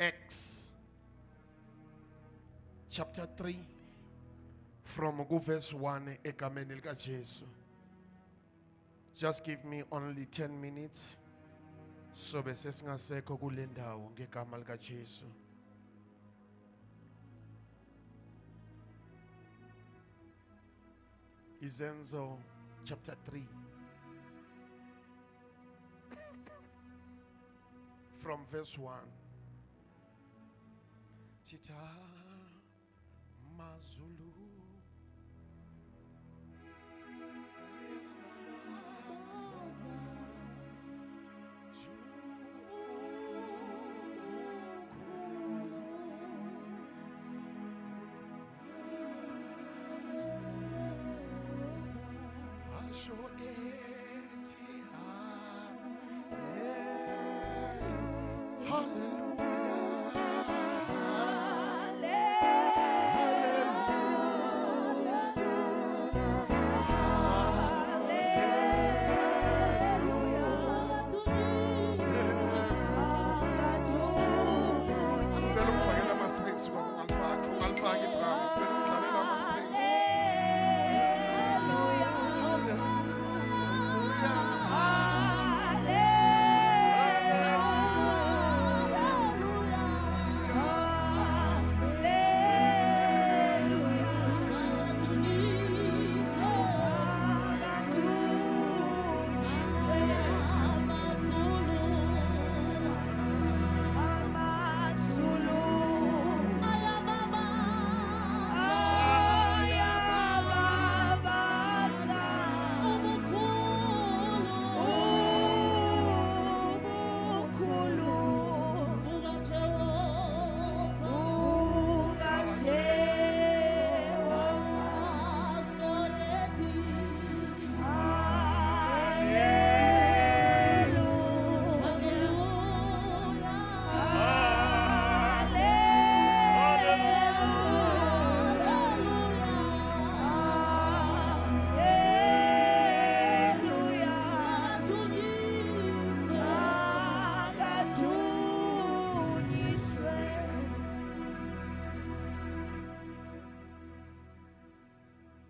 Acts chapter 3 from verse 1 egameni lika Jesu. Just give me only 10 minutes. So bese singasekho kule ndawo ngegama lika Jesu. Izenzo chapter 3 from verse 1. Chita mazulu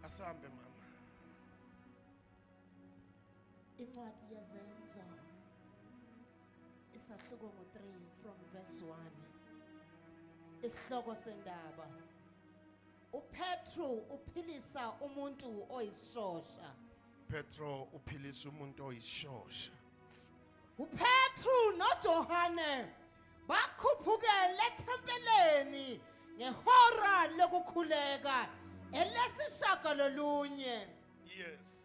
asambe mama. Incwadi yezenzo isahluko ngo-3 from verse 1. Isihloko sendaba. uPetru uphilisa umuntu oyishosha. Petro uphilisa umuntu oyishosha. uPetru noJohane bakhuphukela ethempeleni ngehora lokukhuleka elesishagalolunye. Yes.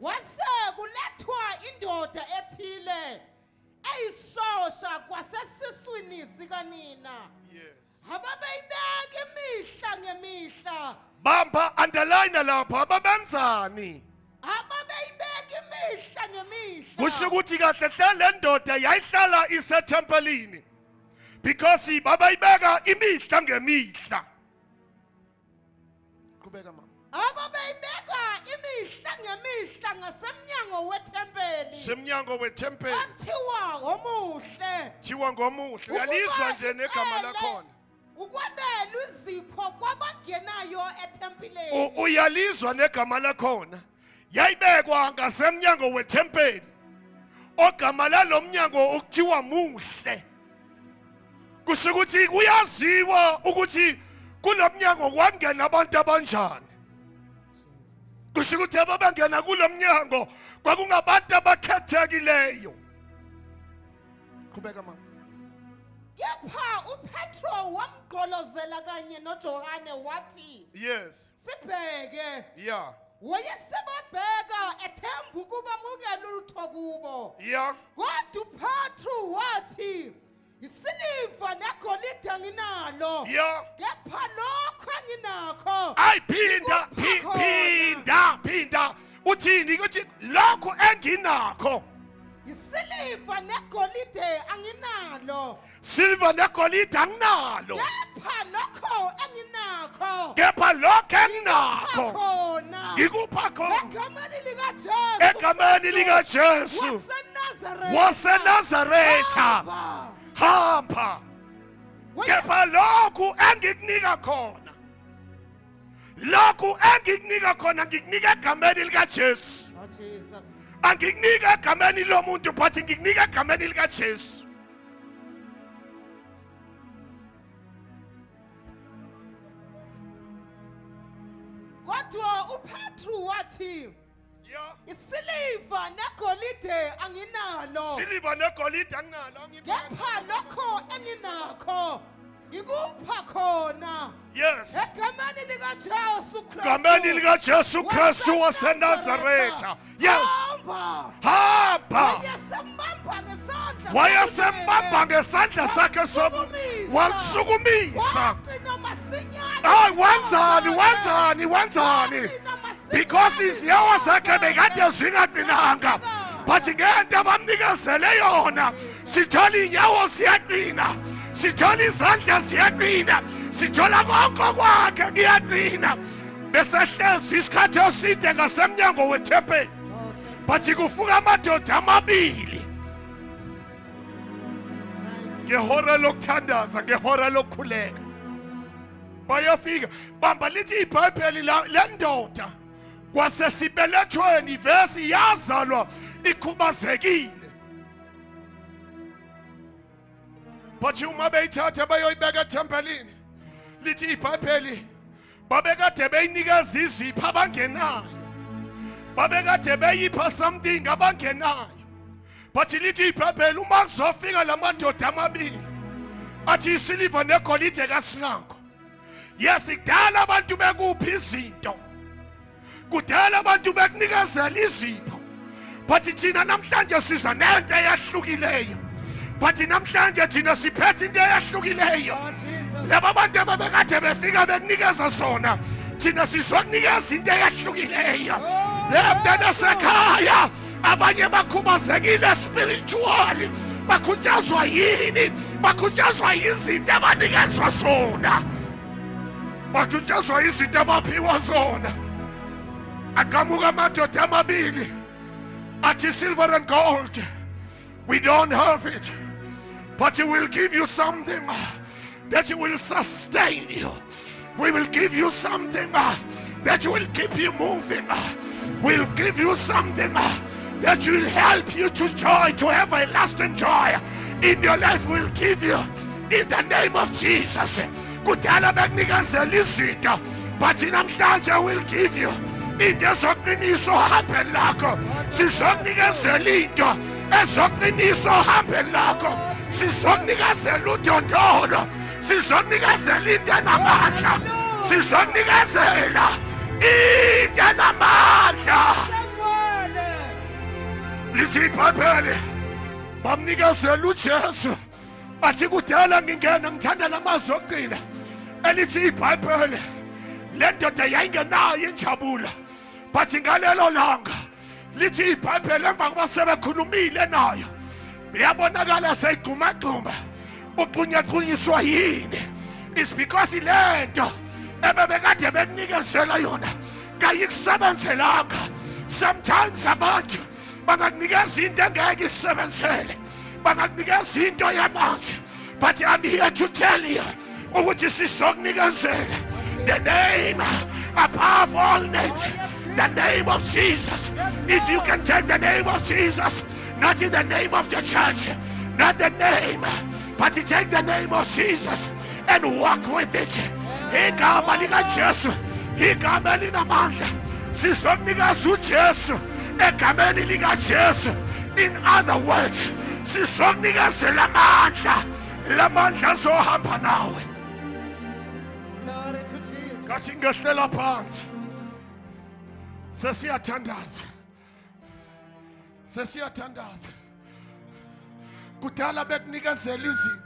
Wase kulethwa indoda ethile eyishosha kwasesiswini sikanina. Yes. Ababeyibeka imihla ngemihla. Bamba underline lapho ababenzani. Ababeyibeka imihla ngemihla. Kusho ukuthi kahle hle le ndoda yayihlala isethempelini because babayibeka imihla ngemihla. Qhubeka mama. Ababeyibeka imihla ngemihla ngasemnyango wethempeli. Semnyango wethempeli. Kuthiwa omuhle. Thiwa ngomuhle. Uyalizwa nje negama lakhona. Ukwabela izipho kwabangenayo ethempeleni. Uyalizwa negama lakhona. Yayibekwa ngasemnyango wethempeli. Ogama lalomnyango ukuthiwa muhle. Kusho ukuthi kuyaziwa ukuthi kulomnyango kwangena abantu abanjani. Kusho ukuthi ababangena kulomnyango kwakungabantu abakhethekileyo. Qhubeka mama. Kepha uPetro wamgqolozela kanye noJohane wathi, Yes. sibheke. Yeah. Wayesebabheka ethemba ukuba mukela ulutho kubo. Yeah. Kodwa uPetru wathi, isiliva negolide anginalo. Yeah. Kepha lokho enginakho. Ay pinda. Uthini ukuthi lokho enginakho. Isiliva negolide anginalo. Silver negolide anginalo. Kepha lokho enginakho. Kepha lokho enginakho. Khona. Ngikupha khona. Egameni likaJesu. Egameni likaJesu. waseNazareth waseNazaretha hamba kepha lokhu engikunika khona ngikunika egameni likaJesu Oh, Jesus. angikunika egameni lomuntu but ngikunika egameni likaJesu Kodwa uPetru wathi, isiliva negolide anginalo, siliva negolide anginalo kepha lokho enginakho ikupha khona. yes Egameni likaJesu Kristu. egameni likaJesu Kristu waseNazaretha yes hamba wayesembamba ngesandla sakhe walisukumisa wenzani because izinyawo zakhe bekade zingaqinanga but ngento abamnikezele yona sithola inyawo siyaqina sithola izandla ziyaqina sithola konke kwakhe kuyaqina besehlezi isikhathi eside ngasemnyango wethempeli but kufuka amadoda amabili ngehora lokuthandaza ngehora lokukhuleka bayafika bamba lithi iBhayibheli lendoda kwasesibelethweni ivesi yazalwa ikhubazekile but uma beyithatha bayoyibeka ethempelini lithi iBhayibheli babekade beyinikeza izipho abangenayo babekade beyipha something abangenayo but lithi iBhayibheli uma kuzofika lamadoda amabili athi isiliva negolide kasinakho yes kudala abantu bekuphi izinto kudala abantu bekunikezela izipho but thina namhlanje siza nento eyahlukileyo but namhlanje thina siphethe into eyahlukileyo laba bantu ababekade befika bekunikeza zona thina sizokunikeza into eyahlukileyo lebantwana sekhaya abanye bakhubazekile spiritually bakhuthazwa yini bakhuthazwa izinto abanikezwa zona bakhuthazwa izinto abaphiwa zona akamuka amadoda amabili athi silver and gold we don't have it but he will give you something that will sustain you we will give you something that will keep you moving we'll give you something that will help you to joy, to have a lasting joy in your life. Will give you in the name of Jesus. Kudala bekunikezela izinto, but namhlanje will give you into ezoqinisa ohambeni lakho. Sizokunikezela into ezoqinisa ohambeni lakho. Sizokunikezela udondolo. Sizokunikezela into enamandla. Sizokunikezela into enamandla. Lithi iBhayibheli bamnikezela uJesu athi kudala ngingena ngithanda lamazwi okuqina elithi iBhayibheli le ndoda yayingenayo injabulo but ngalelo langa lithi iBhayibheli emva kuba sebekhulumile nayo yabonakala seyigqumagquma uqunyaqunyiswa yini is because lento ebebekade bekunikezela yona kayikusebenzelanga sometimes abantu bangakunikeza into engeke isebenzele bangakunikeza into yamanje but I'm here to tell you ukuthi sizokunikezela the name above all names the name of Jesus. If you can take the name of Jesus, not in the name of the church, not the name, but you take the name of Jesus and walk with it. Igama likaJesu igama linamandla sizokunikezela uJesu egameni likaJesu. In other words, sizokunikezela amandla lamandla azohamba nawe. Glory to Jesus. Kathi ngehlela phansi sesiyathandaza kudala bekunikezela izinto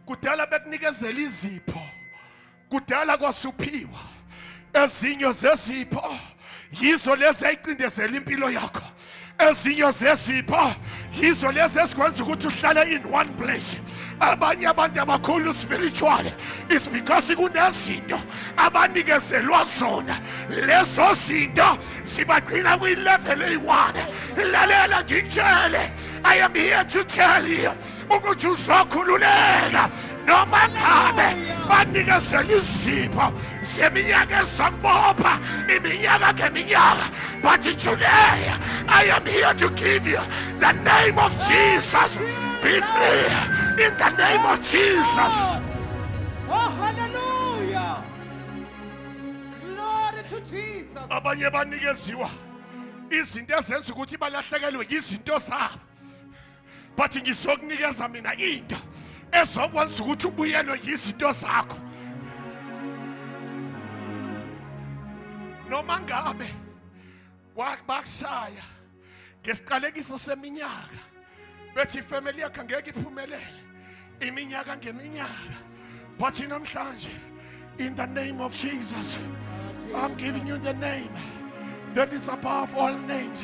kudala bekunikezela izipho kudala kwasuphiwa ezinyo zezipho yizo lezi eziqindezela impilo yakho ezinyo zezipho yizo lezi esikwenza ukuthi uhlale in one place. Abanye abantu abakhulu spiritual is because kunezinto abanikezelwa zona lezo zinto sibagcina kwi level eyi1 lalela ngikutshele, I am here to tell you ukuthi uzokhululeka noma ngabe banikezela izipho zeminyaka ezakubopha iminyaka ngeminyaka. But today I am here to give you the name of Jesus. Be free in the name of Jesus. Oh, hallelujah. Glory to Jesus. Abanye banikeziwa izinto ezenza ukuthi balahlekelwe izinto zabo. But ngizokunikeza mina into ezokwenza ukuthi ubuyelwe izinto zakho. Noma ngabe bakushaya ngesiqalekiso seminyaka bethi ifamily yakhe angeke iphumelele iminyaka ngeminyaka. But namhlanje, in the name of Jesus, I'm giving you the name that is above all names,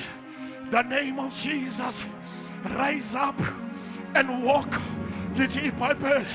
the name of Jesus. Rise up and walk. Lithi iBhayibheli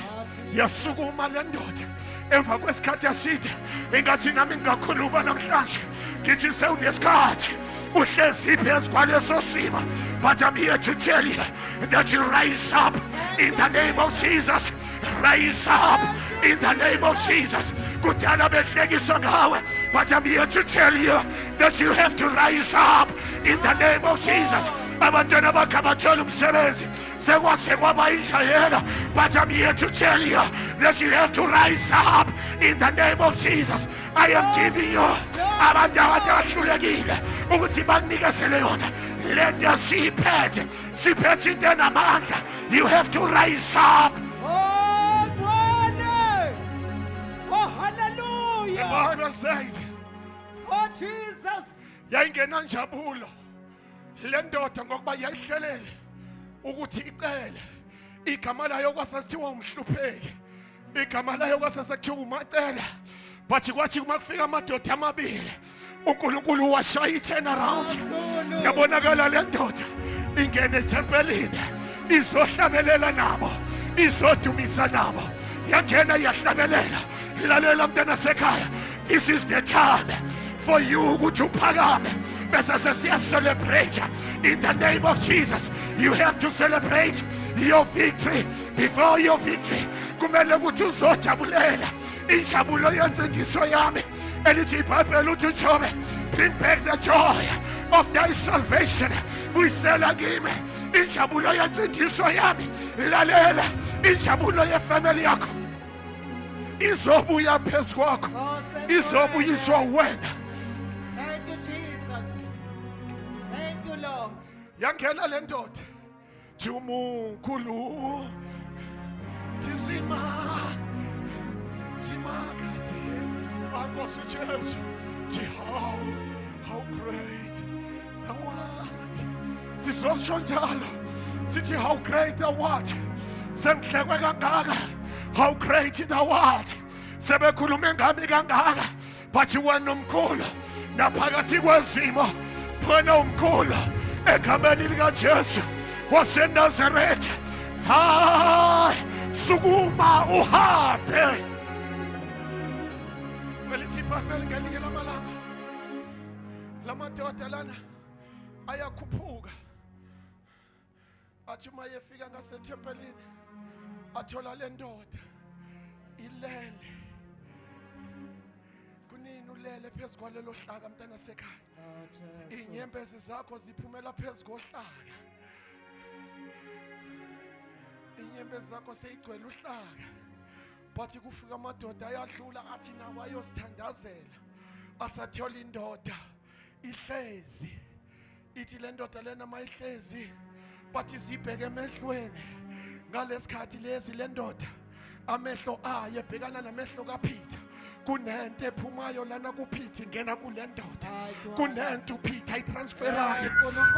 yasukuma le ndoda emva kwesikhathi eside engathi nami ngingakhuluma namhlanje ngithi sewunesikhathi uhlezi phezu kwaleso simo. But I'm here to tell you that you rise up in the name of Jesus. Rise up in the name of Jesus. Kudala behlekiswa ngawe, but I'm here to tell you that you have to rise up in the name of Jesus. Abantwana bakhe abathola umsebenzi sekwase kwaba injayelo, but I'm here to tell you that you have to rise up in the name of Jesus. I am giving you abantu abahlulekile ukuthi bakunikezele yona lento siphethe into enamandla. You have to rise up. Oh, glory. Oh, hallelujah. The Bible says, Oh, Jesus. yayingena njabulo le ndoda ngokuba yayihlelele ukuthi icele igama layo kwasathiwa umhlupheki, igama layo kwasathiwa umacela. But kwathi kuma kufika amadoda amabili uNkulunkulu washaya i-turnaround. Yabonakala le ndoda ingene esithempelini izohlabelela nabo, izodumisa nabo, yangena yahlabelela. Lalela mntana sekhaya, this is the time for you ukuthi uphakame bese sesiya celebrate in the name of Jesus. You have to celebrate your victory. Before your victory kumele ukuthi uzojabulela injabulo yensindiso yami elithi iBhayibheli uthi uJobe, bring back the joy of thy salvation. Uyisela kimi injabulo yensindiso yami. Lalela injabulo yefamily yakho izobuya phezu kwakho, izobuyiswa wena. Thank you, Jesus. Thank you, Lord. Yangena le ndoda Jumunkulu tisima simakade Nkosi Jesu. How great thou art. Sisosho njalo sithi how great thou art. Sengihlekwe kangaka, how great thou art. Sebekhulume ngami kangaka, but wena umkhulu naphakathi kwezimo, wena umkhulu egameni lika Jesu waseNazaretha. Hayi sukuma uhambe. Belithi iBhayibheli ngelinye lamalanga lamadoda lana ayakhuphuka, athi uma yefika ngasethempelini athola le ndoda ilele. Kunini ulele phezu kwalelo hlaka mntana sekhaya? Inyembezi zakho ziphumela phezu kohlaka, inyembezi zakho seyigcwele uhlaka. But kufika amadoda ayadlula athi nawo ayosithandazela, asathola indoda ihlezi. Ithi le ndoda lena mayihlezi but izibheke emehlweni. Ngalesikhathi lezi le ndoda amehlo ayo ebhekana namehlo kaPeter. Kunento ephumayo lana kuPeter ingena kule ndoda. Kunento uPeter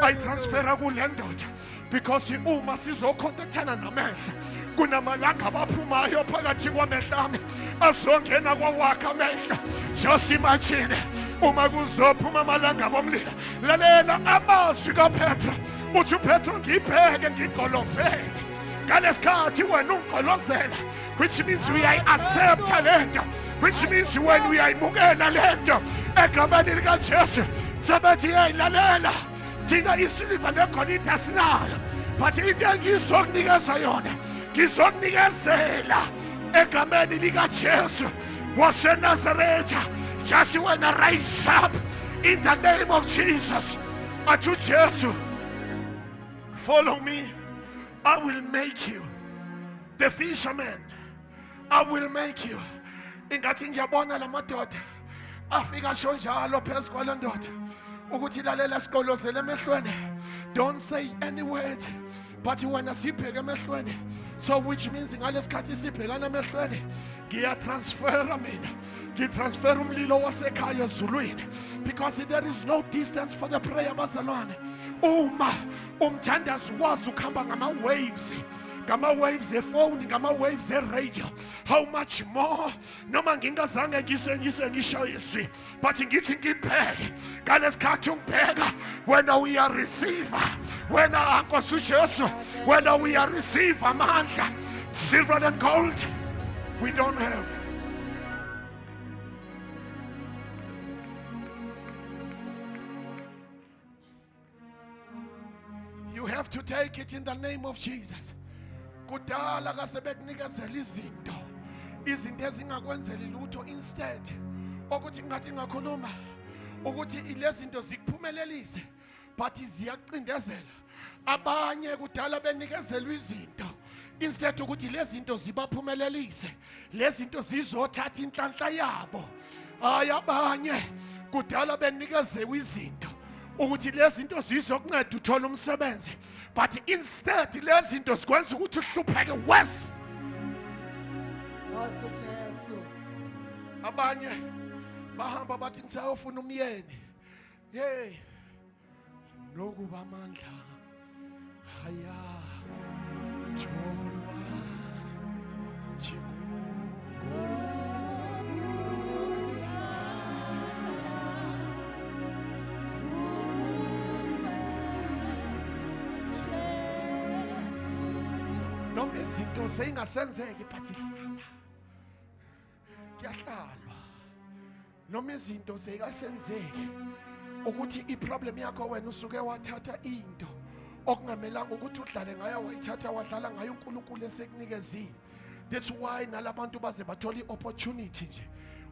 ayitransfera kule ndoda, because uma sizokhontaktana namehlo kunamalanga abaphumayo phakathi kwamehlo ami azongena kwawakha amehlo. Just imagine uma kuzophuma amalanga bomlilo. Lalela amazwi kaPetro, uthi uPetro ngibheke ngigolozele. Ngalesikhathi wena ungigolozela, which means we are accept lento, which means when we are imukela lento egameni lika Jesu. Sabathi hey lalela thina isiliva negolide asinayo, but into engizokunikeza yona ngizokunikezela egameni likaJesu waseNazaretha. Just when I rise up in the name of Jesus, athi uJesu, follow me, I will make you the fisherman. I will make you. Ingathi ngiyabona la madoda afika sho njalo phezu kwalo ndoda ukuthi lalela sikolozele emehlweni. Don't say any word, but wena sibheke emehlweni. So which means ngalesikhathi sibhekana emehlweni ngiyatransfera mina, ngitransfera umlilo wasekhaya ezulwini, because there is no distance for the prayer bazalwane. Uma umthandazi wazi ukuhamba ngama-waves, ngama-waves efoni, ngama-waves eradio, how much more noma ngingazange ngisho, but ngithi ngibheke ngalesikhathi ungibheka wena uyareceive, wena Nkosi uJesu, wena uyareceive amandla. Silver and gold we don't have. You have to take it in the name of Jesus. Kudala kasebekunikezela izinto ezingakwenzeli lutho, instead ukuthi ngathi ngakhuluma ukuthi lezi zinto zikuphumelelise, but ziyacindezela abanye. Kudala benikezelwa izinto, instead ukuthi lezi zinto zibaphumelelise, lezi zinto zizothatha inhlanhla yabo. Hayi, abanye kudala benikezelwa izinto ukuthi lezi zinto zizokunceda uthola umsebenzi, but instead lezi zinto zikwenza ukuthi uhlupheke worse. Nkosi uJesu. Abanye bahamba bathi ngisayofuna umyeni. Hey, nokuba amandla haya tholwa noma izinto seyingasenzeki, but kuyahlalwa. Noma izinto seyingasenzeki ukuthi iproblem yakho wena usuke wathatha into okungamelanga ukuthi udlale ngayo, wayithatha wadlala ngayo uNkulunkulu esekunikezile. That's why nalabantu baze bathola i-opportunity nje,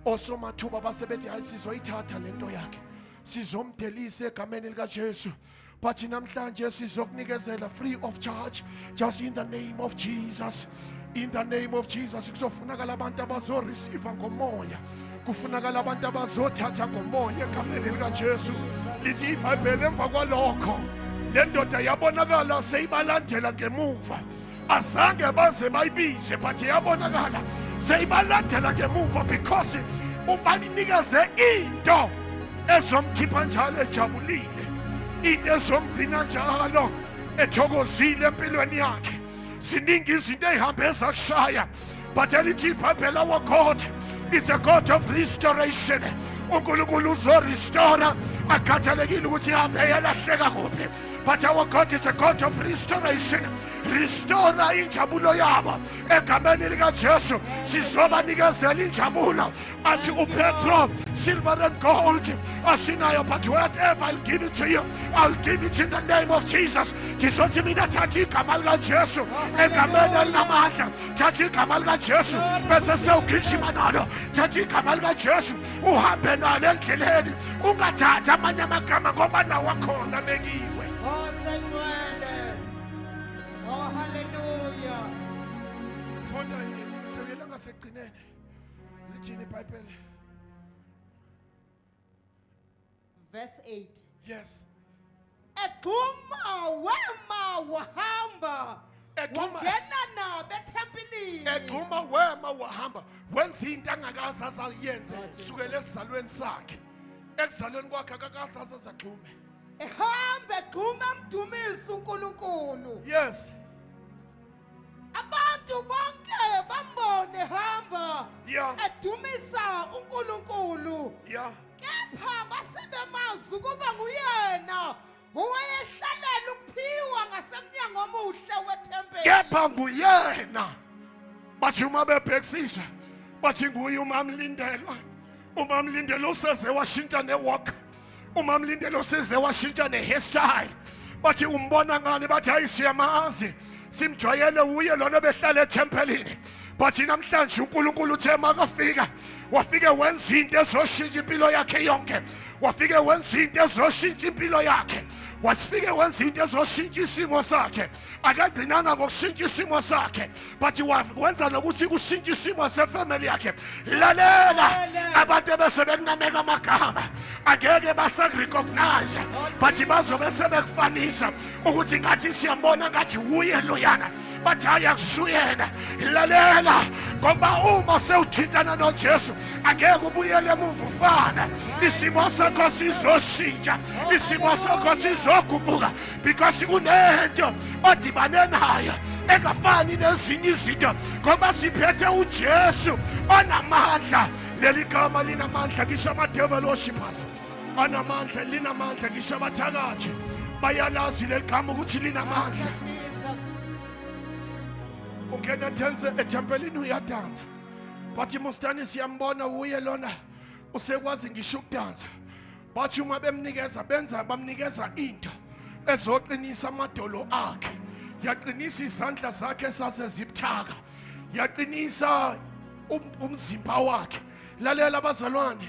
osomathuba basebethi hayi sizoyithatha lento yakhe sizomdelisa egameni likaJesu. But namhlanje sizokunikezela free of charge, just in the name of Jesus. In the name of Jesus. Kuzofunakala abantu abazoreceive ngomoya, kufunakala abantu abazothatha ngomoya egameni likaJesu. Lithi iBhayibheli emva kwalokho le ndoda yabonakala seyibalandela ngemuva, azange baze bayibize, but yabonakala seyibalandela ngemuva, because ubanikeze into ezomkhipha njalo ejabulile, into ezomgcina njalo ethokozile empilweni yakhe. Ziningi izinto ezihambe ezakushaya, but elithi iBhayibheli, our God is a God of restoration. uNkulunkulu uzorestore, akhathalekile ukuthi ihambe yalahleka kuphi, but our God is a God of restoration. Restore injabulo yabo egameni likaJesu. Sizobanikezela injabulo. Athi uPetro, silver and gold asinayo, but whatever I'll give it to you, I'll give it in the name of Jesus. Ngizothi mina thatha igama likaJesu egameni elinamandla, thatha igama likaJesu bese sewugijima nalo, thatha igama likaJesu uhambe nalo endleleni, ungathatha amanye amagama ngoba nawo akhona bekiwe. Oh, hallelujah. Fonda sekela ngasekugcineni lithini iBhayibheli? Verse 8. Yes. Eguma wema wahamba, Eguma. wangena nabo ethempelini. Eguma wema wahamba, wenza into angakaze azayenze sukela esizalweni sakhe. Ekuzalweni kwakhe akakaze azagxume. Ehamba eguma emdumisa uNkulunkulu. Yes. Abantu bonke bambone ehamba Yeah. edumisa uNkulunkulu. Yeah. Kepha basebemazi ukuba nguyena owayehlalela ukuphiwa ngasemnyango omuhle wethempeli. Kepha nguyena bathi uma bebhekisisa bathi nguye uMamlindelwa. uMamlindelwa useze washintsha newalk, umamlindelo size washintsha ne-hairstyle bathi umbona ngani bathi hayi siyamazi simjwayele uye lona behlala ethempelini but namhlanje uNkulunkulu uthe makafika wafike wenza into ezoshintsha impilo yakhe yonke wafike wenza into ezoshintsha impilo yakhe wasifike wenza into ezoshintsha isimo sakhe akagcinanga ngokushintsha isimo sakhe but wenza nokuthi kushintsha isimo sefamily yakhe lalela abantu ebese bekunameka amagama angeke basakurecognize but bazobe sebekufanisa ukuthi ngathi siyambona ngathi uye loyana bathi ayakusuyena lalela ngoba uma sewuthintana noJesu angeke ubuyele emuva ufana isimo sakho sizoshintsha isimo sakho sizoguquka because kunento odibane nayo engafani nezinye izinto ngoba siphethe uJesu onamandla leli gama linamandla ngisho ama-devil worshippers anamandla linamandla ngisho abathakathi bayalazi leli gama ukuthi linamandla ungena ethempelini uyadansa bathi mustani siyambona uye lona usekwazi ngisho ukudansa bathi uma bamnikeza into ezoqinisa amadolo akhe yaqinisa izandla zakhe sasezibuthaka yaqinisa umzimba wakhe lalela abazalwane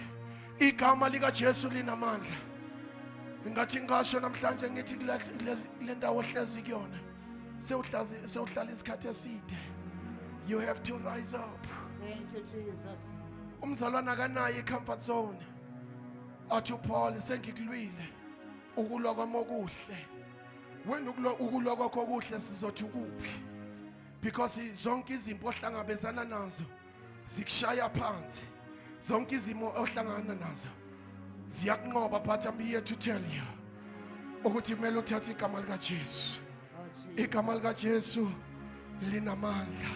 igama likaJesu linamandla ngathi ngasho namhlanje ngithi le ndawo ohlezi kuyona sewuhlala isikhathi eside you have to rise up. Thank you, Jesus. Umzalwana akanayo i-comfort zone athi uPaul sengikulwile ukulwa kwami okuhle wena ukulwa kwakho okuhle sizothi kuphi because zonke izimpo ohlangabezana nazo zikushaya phansi zonke izimo ohlangana nazo ziyakunqoba but I'm here to tell you ukuthi kumele uthathe igama likaJesu igama likaJesu linamandla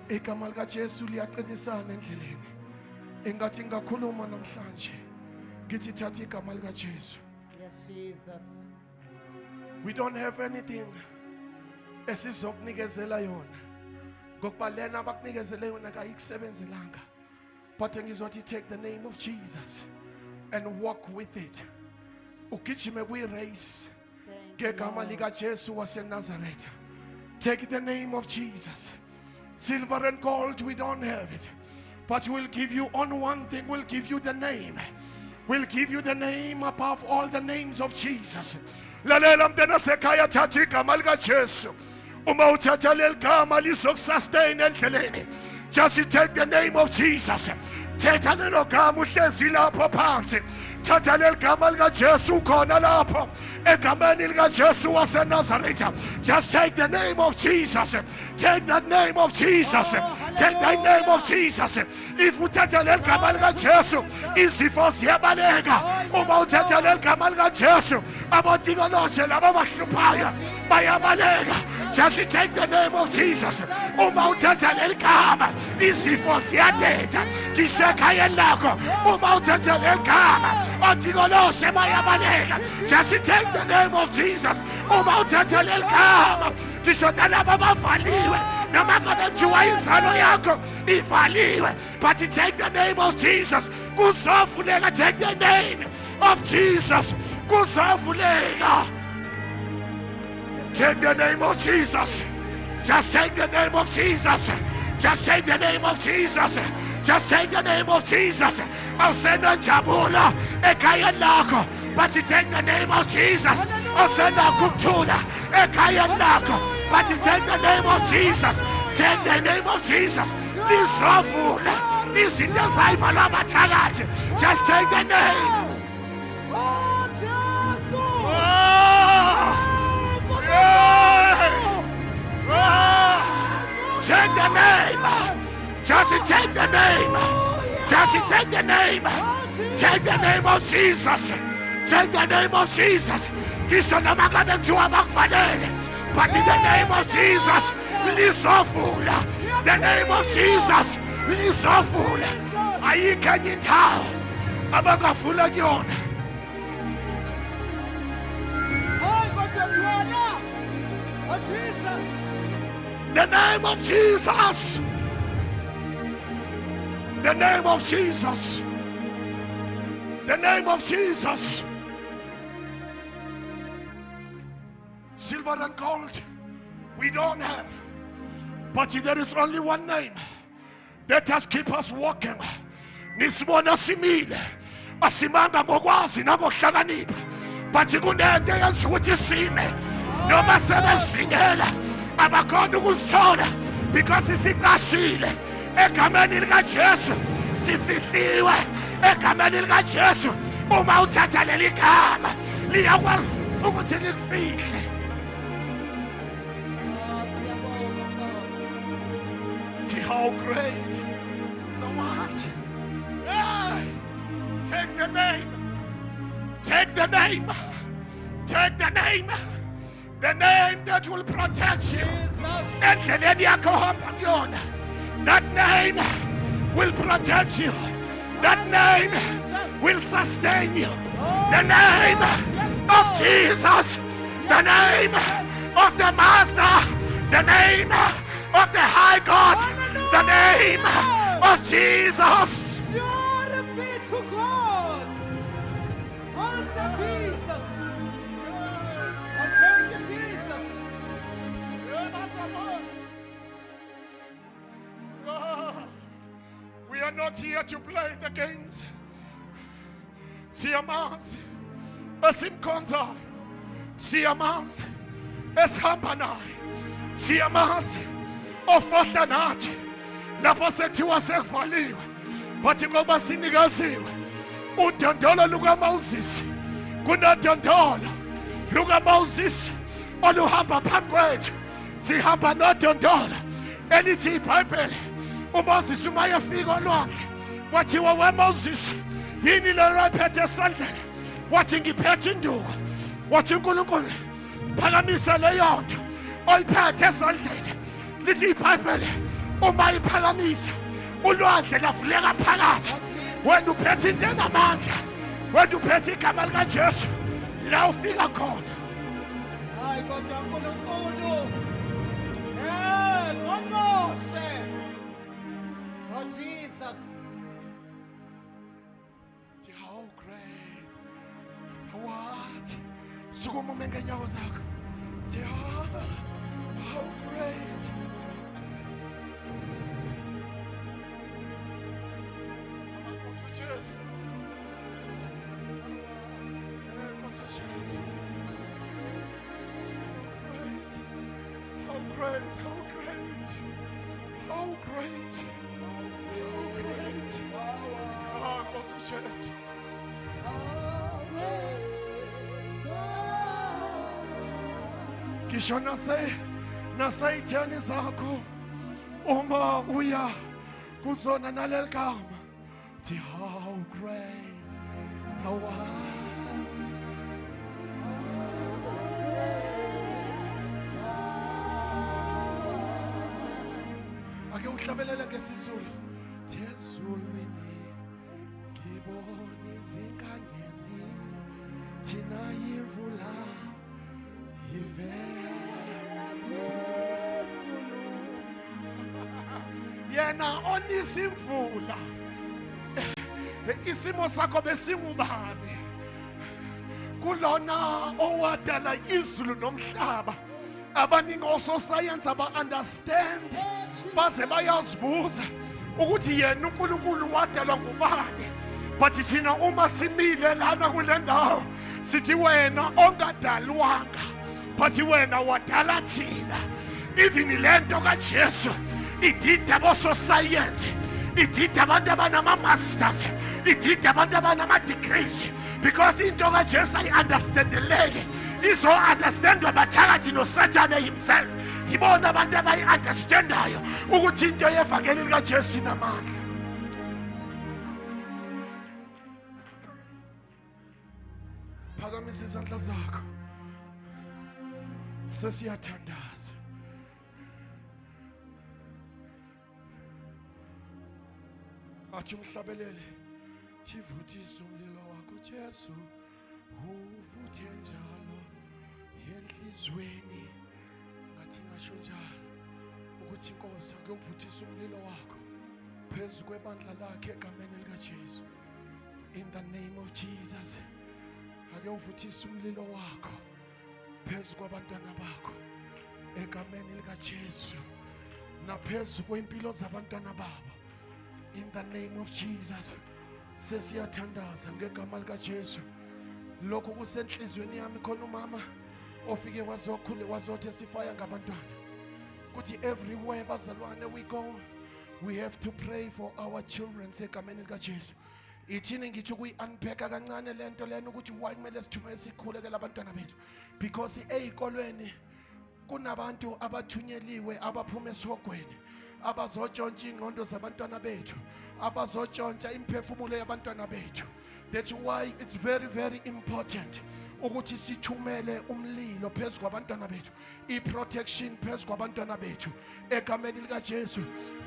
igama likaJesu liyaqinisana endleleni engathi ngakhuluma namhlanje ngithi thatha igama likaJesu. Yes, Jesus. We don't have anything esizokunikezela yona ngokuba lena abakunikezele yona kayikusebenzelanga but ngizothi take the name of Jesus and walk with it ugijime kwi-race ngegama likaJesu waseNazaretha. Take the name of Jesus. Silver and gold we don't have it but we'll give you on one thing, we'll give you the name. We'll give you the name above all the names of Jesus. Lalela mntana sekhaya thatha igama likaJesu uma uthatha leli gama lizokusustain endleleni. Just take the name of Jesus. Thatha lelo gama uhlezi lapho phansi thatha leli gama likaJesu khona lapho egameni likaJesu waseNazaretha. Just take the name of Jesus. Take that name of Jesus. Take that name of Jesus. If uthatha leli gama likaJesu izifo ziyabaleka. Uma uthatha leli gama likaJesu abodingelose laba abahluphayo bayabaleka. Just take the name of Jesus. Uma uthatha leli gama izifo ziyadeda ngisekhayeni lakho. Uma uthatha leli gama odingelose bayabaleka. Just take the name of Jesus. Uma uthatha leli gama ngisho nalabo bavaliwe noma ngabe kuthiwa inzalo yakho ivaliwe but take the name of Jesus kuzovuleka. Take the name of Jesus kuzovuleka. Take the name of Jesus. Just take the name of Jesus. Just take the name of Jesus. Just take the name of Jesus. Awusena njabula ekhayeni lakho but take the name of Jesus. Awusena ukuthula ekhayeni lakho but take the name of Jesus. Take the name of Jesus. Lizovula izinto ezayivalwa abathakathi. Just take the name. Oh, Jesus. Take the name. Just take the name. Just take the name. Take the name of Jesus. Take the name of Jesus. Ngisho noma ngabe kuthiwa bakufanele but in the name of Jesus lizovula. The name of Jesus lizovula. Ayikho enye indawo abangavula kuyona. Oh, Jesus. The name of Jesus. The name of Jesus. The name of Jesus. silver and gold we don't have, but there is only one name that has kept us walking. Nisibona simile, asimanga ngokwazi nangokuhlakanipha, but kunento eyenza ukuthi sime noma sebesingela abakhona ukuzithola, because isiqashile egameni likaJesu, sifihliwe egameni likaJesu. Uma uthatha leli gama liyakwazi ukuthi likufihle. See how great the what? Hey, take the name. Take the name. Take the name. The name that will protect you. Endleleni yakho ohamba kuyona. That name will protect you. That name will sustain you. The name of Jesus. The name of the Master. The name of the High God. The name of Jesus. Glory be to God. Master Jesus. Oh, thank you, Jesus. We are not here to play the games. Siyamanzi esimkhonzayo, siyamanzi esihamba naye, siyamanzi ofahla nathi lapho sekuthiwa sekuvaliwe, but ngoba sinikeziwe udondolo lukaMoses, kunodondolo lukaMoses oluhamba phambi kwethu. Sihamba nodondolo elithi iBhayibheli, uMoses uma efika olwandle kwathiwa weMoses yini lelo ayiphethe esandleni, wathi ngiphethe induku, wathi uNkulunkulu phakamise leyo nto oyiphethe esandleni. Lithi iBhayibheli uma iphakamisa ulwandle lavuleka phakathi. Wena uphethe into enamandla, wena uphethe igama likaJesu, la ufika khona. Hayi kodwa uNkulunkulu. Ngqongqoshe. Oh Jesus. How great. What? Sukuma ume ngenyawo zakho. How great. How great, how great, how great, how great. Ah, Nkosi Jesu. Ngisho naseyitheni zakho uma uya kuzona naleli gama, thi how great thou art. Ake uhlabelele ngesizulu, thi ezulwini ngibona izinkanyezi, thina imvula yena onisa imvula. Isimo sakho besingubani? Kulona owadala izulu nomhlaba. Abaningi ososayensi aba-understand baze bayazibuza ukuthi yena uNkulunkulu wadalwa ngubani. But thina uma simile lana kule ndawo sithi wena ongadalwanga, but wena wadala thina. Even lento kaJesu idida abososayensi, idida abantu abanama-masters, idida abantu abanama-degrees, because into kaJesu ayi-understandeleke. Izo-understandwa bathakathi noSathane himself. Yibona abantu abayi-understandayo ukuthi into yevangeli likaJesu inamandla. Phakamisa izandla zakho. Sesiyathandaza. Athi umhlabelele, thivuthisa umlilo wakho Jesu, uvuthe njalo enhlizweni. Ngathi ngasho njalo ukuthi Nkosi ake uvuthisa umlilo wakho phezu kwebandla lakhe egameni likaJesu. In the name of Jesus. Ake uvuthisa umlilo wakho phezu kwabantwana bakho egameni likaJesu naphezu kwempilo zabantwana babo in the name of Jesus. Sesiyathandaza ngegama likaJesu. Lokhu kusenhlizweni yami khona umama ofike wazotestifya ngabantwana kuthi everywhere bazalwane we go we have to pray for our children segameni likaJesu. Ithini ngithi kuyi-unpacka kancane lento lena ukuthi why kumele sithume sikhulekela abantwana bethu because ezikolweni kunabantu abathunyeliwe abaphuma esihogweni abazotshontsha ingqondo zabantwana bethu abazotshontsha imphefumulo yabantwana bethu. That's why it's very very important ukuthi sithumele umlilo phezu kwabantwana bethu i-protection phezu kwabantwana bethu egameni likaJesu.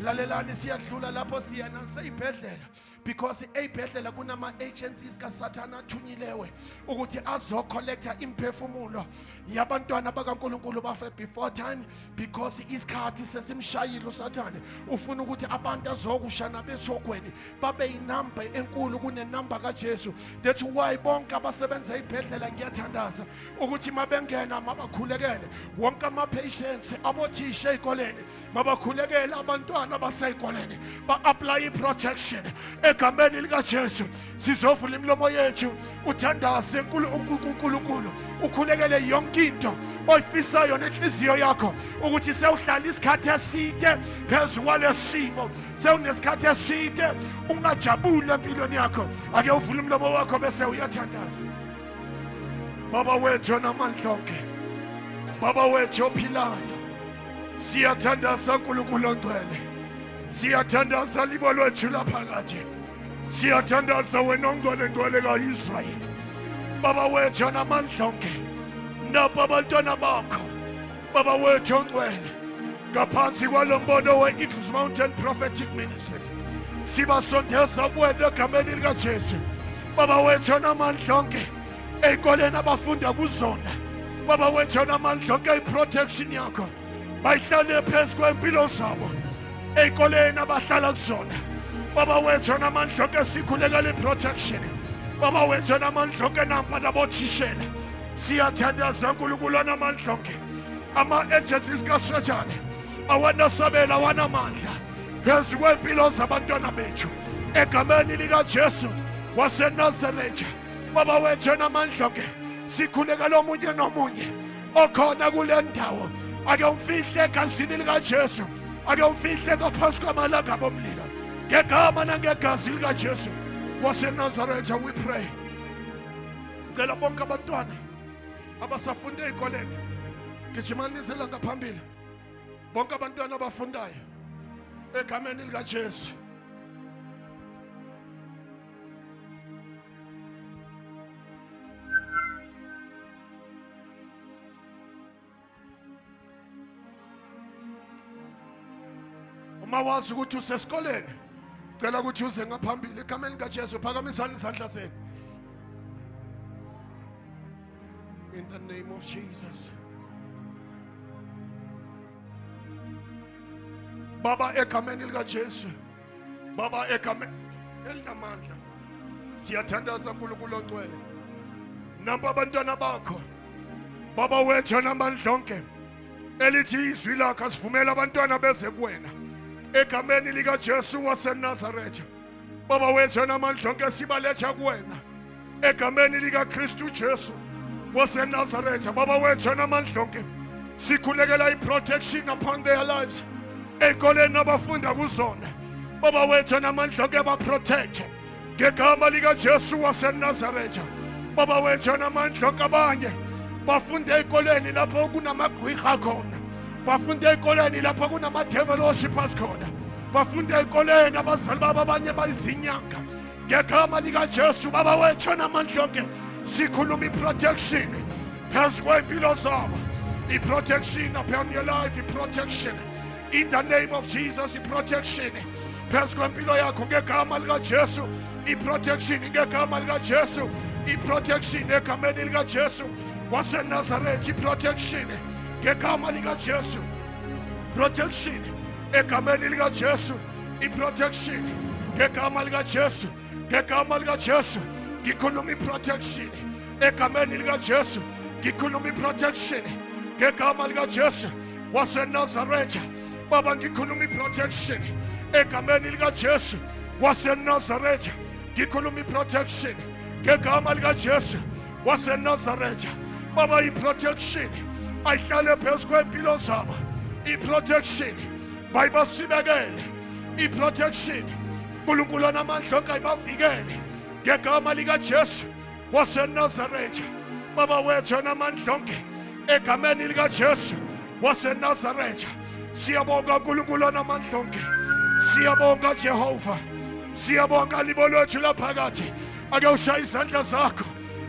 Lalelani siyadlula lapho siyana seyibhedlela because eyibhedlela kunama agencies kaSathana athunyilewe ukuthi azocollecta imphefumulo yabantwana bakaNkulunkulu bafe before time because isikhathi sesimshayile uSathane ufuna ukuthi abantu azokushana besogweni babe inamba enkulu kunenamba kaJesu. That's why bonke abasebenza eyibhedlela ngiyathandaza ukuthi mabengena mabakhulekele wonke ama-patients abothisha ezikoleni mabakhulekele abantwana basezikoleni ba-apply i-protection egameni likaJesu. Sizovula imilomo yethu uthandaze uNkulunkulu ukhulekele yonke into oyifisayo nenhliziyo yakho ukuthi sewuhlala isikhathi eside phezu kwalesimo sewunesikhathi eside ungajabuli empilweni yakho. Ake uvule umlomo wakho bese uyathandaza. Baba wethu namandla onke, Baba wethu ophilayo, siyathandaza uNkulunkulu ongcwele, siyathandaza libo lwethu laphakathi, siyathandaza wena ongcwele ngcwele kaIsrayeli. Baba wethu namandla onke, nabo abantwana bakho, Baba wethu ongcwele, ngaphansi kwalombono we-Eagles Mountain Prophetic Ministries, sibasondeza kuwena egameni likaJesu. Baba wethu namandla onke, ezikoleni abafunda kuzona, Baba wethu namandla onke i-protection yakho bayihlale phezu kwempilo zabo ezikoleni abahlala kuzona. Baba wethu namandla onke sikhulekela i-protection. Baba wethu namandla onke nampa nabothishela siyathandaza uNkulunkulu namandla onke ama-agencies kaSathane awanasabela awanamandla phezu kwempilo zabantwana bethu egameni likaJesu waseNazaretha. Baba wethu namandla onke sikhulekela omunye nomunye okhona kule ndawo ake umfihle egazini likaJesu, ake umfihle ngaphansi kwamalanga bomlilo ngegama nangegazi likaJesu waseNazaretha. We pray. Cela bonke abantwana abasafunda ezikoleni gijimanisela ngaphambili, bonke abantwana abafundayo egameni likaJesu. Uma wazi ukuthi usesikoleni cela ukuthi uze ngaphambili egameni likaJesu, phakamisani izandla zenu. In the name of Jesus. Baba egameni likaJesu, Baba egameni elinamandla, siyathandaza uNkulunkulu ongcwele namba abantwana bakho, Baba wethu namandla onke elithi izwi lakho asivumela abantwana beze kuwena egameni likaJesu waseNazaretha. Baba wethu namandla onke sibaletha kuwena egameni likaKristu Jesu waseNazaretha. Baba wethu namandla onke sikhulekela i-protection upon their lives ezikoleni abafunda kuzona. Baba wethu namandla onke baprotect ngegama likaJesu waseNazaretha. Baba wethu namandla onke abanye bafunde ezikoleni lapho kunamagwirha khona, bafunde ezikoleni lapho kunamadevil worshippers khona, bafunde ezikoleni abazali babo abanye bayizinyanga ngegama likaJesu. Baba wethu namandla onke sikhuluma i-protection phezu kwempilo zabo, i-protection upon your life, i-protection in the name of Jesus, i-protection phezu kwempilo yakho ngegama likaJesu, i-protection ngegama likaJesu, i-protection egameni likaJesu waseNazaretha, i-protection ngegama likaJesu, protection egameni likaJesu, i-protection ngegama likaJesu, ngegama likaJesu ngikhuluma i-protection egameni likaJesu, ngikhuluma iprotection ngegama likaJesu waseNazaretha. Baba ngikhuluma iprotection egameni likaJesu waseNazaretha. Ngikhuluma iprotection ngegama likaJesu waseNazaretha. Baba iprotection ayihlale phezu kwempilo zabo. Iprotection bayibasibekele. Iprotection uNkulunkulu onamandla onke ayibavikele ngegama likaJesu waseNazaretha. Baba wethu onamandla onke egameni likaJesu waseNazaretha. Siyabonga uNkulunkulu onamandla onke. Siyabonga Jehova. Siyabonga libo lwethu laphakathi. Ake ushaya izandla zakho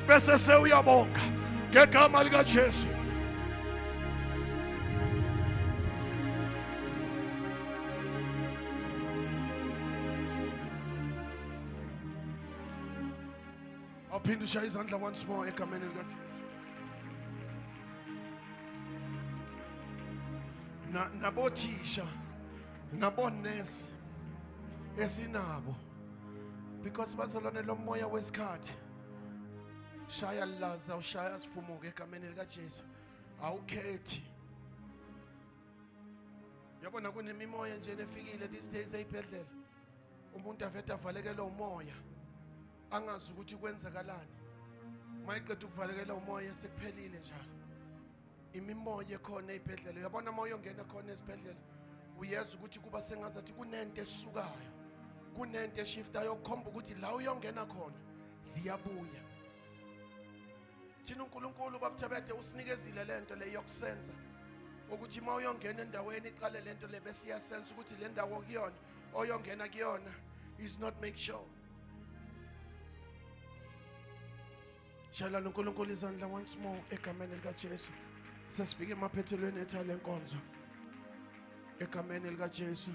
bese sewuyabonga ngegama likaJesu. Awuphinde ushaya izandla once more egameni likaJesu. Nabothisha nabonesi esinabo because bazolwane lo moya wesikhathi. Shaya laza ushaya sifumuke egameni likaJesu. Awukhethi. Yabona kunemimoya nje nefikile these days eyibhedlela. Umuntu avete avalekela umoya. Angazi ukuthi kwenzakalani. Mayiqeda ukuvalekela umoya sekuphelile njalo. Imimoya ekhona ezibhedlela. Uyabona moya ongena khona ezibhedlela. Uyeza ukuthi kuba sengazathi kunento esukayo. Kunento eshiftayo okukhomba ukuthi la uyongena khona ziyabuya. Thina uNkulunkulu babuthebede usinikezile lento le yokusenza ukuthi uma uyongena endaweni iqale lento le bese iyasenza ukuthi le ndawo kuyona oyongena kuyona is not make sure. Shala uNkulunkulu izandla once more egameni likaJesu. Sesifike emaphethelweni ethu lenkonzo egameni likaJesu.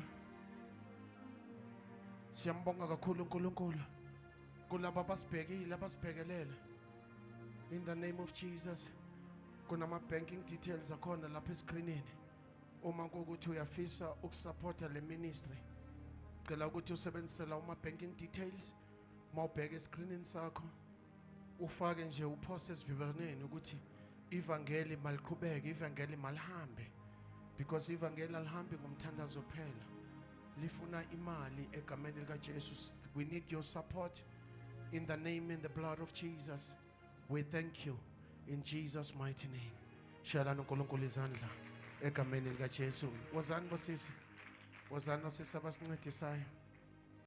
Siyambonga kakhulu uNkulunkulu kulabo abasibhekile abasibhekelele. In the name of Jesus. Kunama banking details akhona lapha escreenini. Uma ukuthi uyafisa ukusupporta le ministry, cela ukuthi usebenzisela uma banking details. Mawubheka escreenini sakho ufake nje uphose esivibeneni ukuthi ivangeli maliqhubeke, ivangeli malihambe, because ivangeli alihambi ngomthandazo kuphela. Lifuna imali egameni likaJesu. We need your support in the name and the blood of Jesus. We thank you in Jesus' mighty name. Shala uNkulunkulu izandla egameni likaJesu. Wozani bosisi? Wozani osisi abasincedisayo?